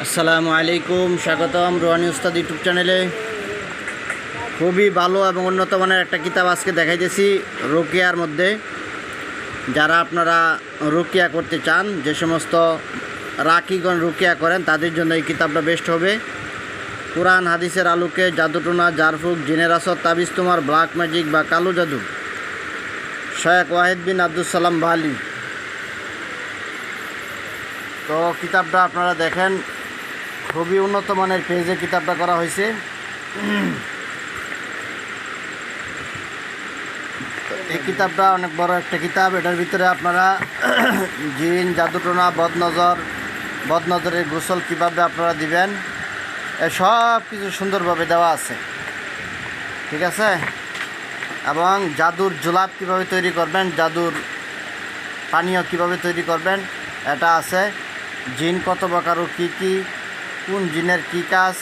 আসসালামু আলাইকুম, স্বাগতম রোহানি উস্তাদ ইউটিউব চ্যানেলে। খুবই ভালো এবং উন্নত মানের একটা কিতাব আজকে দেখাইতেছি রুকিয়ার মধ্যে। যারা আপনারা রুকিয়া করতে চান, যে সমস্ত রাকিগণ রুকিয়া করেন, তাদের জন্য এই কিতাবটা বেস্ট হবে। কোরআন হাদিসের আলোকে জাদুটোনা, জারফুক, জিনের আসর, তাবিজ তোমার, ব্ল্যাক ম্যাজিক বা কালো জাদু, শেখ ওয়াহিদ বিন আব্দুল সালাম ভালি। তো কিতাবটা আপনারা দেখেন, খুবই উন্নত মানের পেজে কিতাবটা করা হয়েছে। এই কিতাবটা অনেক বড় একটা কিতাব। এটার ভিতরে আপনারা জিন, জাদুটোনা, বদনজরের গোসল কীভাবে আপনারা দিবেন, সব কিছু সুন্দরভাবে দেওয়া আছে, ঠিক আছে। এবং জাদুর জুলাপ কীভাবে তৈরি করবেন, জাদুর পানীয় কীভাবে তৈরি করবেন, এটা আছে। জিন কত প্রকার ও কী কী, কোন জিনের কী কাজ,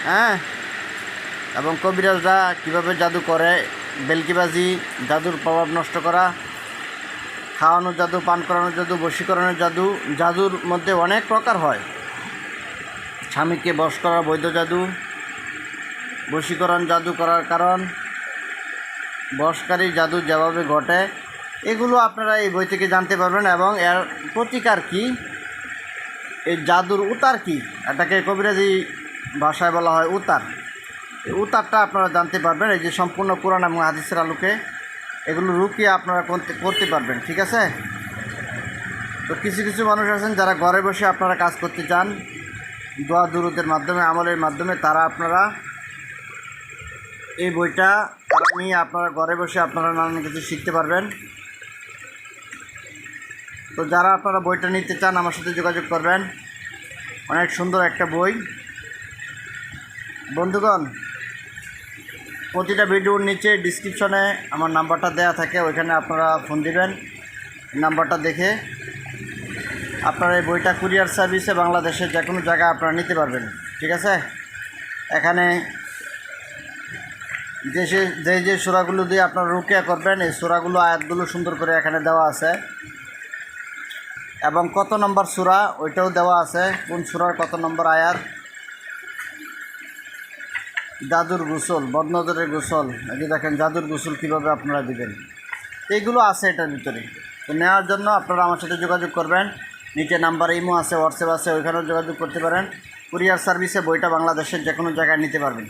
হ্যাঁ, এবং কবিরাজরা কীভাবে জাদু করে, বেলকিবাজি, জাদুর প্রভাব নষ্ট করা, খাওয়ানোর জাদু, পান করানোর জাদু, বশীকরণের জাদু। জাদুর মধ্যে অনেক প্রকার হয়। স্বামীকে বশ করা বৈধ জাদু, বশীকরণ জাদু করার কারণ, বশকারী জাদু যেভাবে ঘটে, এগুলো আপনারা এই বই থেকে জানতে পারবেন। এবং এর প্রতিকার কী, এই জাদুর উতার কী, এটাকে কবিরাজি ভাষায় বলা হয় উতার। এই উতারটা আপনারা জানতে পারবেন। এই যে সম্পূর্ণ কোরআন এবং হাদিসের আলোকে এগুলো রুকিয়ে আপনারা করতে পারবেন, ঠিক আছে। তো কিছু কিছু মানুষ আছেন যারা ঘরে বসে আপনারা কাজ করতে চান, দোয়া দুরুদের মাধ্যমে, আমলের মাধ্যমে, তারা আপনারা এই বইটা নিয়ে আপনারা ঘরে বসে আপনারা নানান কিছু শিখতে পারবেন। তো যারা আপনারা বইটা নিতে চান, আমার সাথে যোগাযোগ করবেন। অনেক সুন্দর একটা বই। বন্ধুগণ, প্রতিটা ভিডিওর নিচে ডিসক্রিপশনে আমার নাম্বারটা দেওয়া থাকে, ওইখানে আপনারা ফোন দিবেন। নাম্বারটা দেখে আপনারা এই বইটা কুরিয়ার সার্ভিসে বাংলাদেশের যে কোনো জায়গায় আপনারা নিতে পারবেন, ঠিক আছে। এখানে যে সূরাগুলো দিয়ে আপনারা রুকিয়া করবেন, এই সূরাগুলো, আয়াতগুলো সুন্দর করে এখানে দেওয়া আছে। এবং কত নম্বর সূরা ওইটাও দেওয়া আছে, কোন সূরার কত নম্বর আয়াত। জাদুর গোসল, বদনজরের গোসল, এই যে দেখেন জাদুর গোসল কীভাবে আপনারা দিবেন, এইগুলো আছে এটার ভিতরে। তো নেওয়ার জন্য আপনারা আমার সাথে যোগাযোগ করবেন। নিচে নাম্বার ইমো আছে, হোয়াটসঅ্যাপ আছে, ওইখানেও যোগাযোগ করতে পারেন। কুরিয়ার সার্ভিসে বইটা বাংলাদেশের যে কোনো জায়গায় নিতে পারবেন।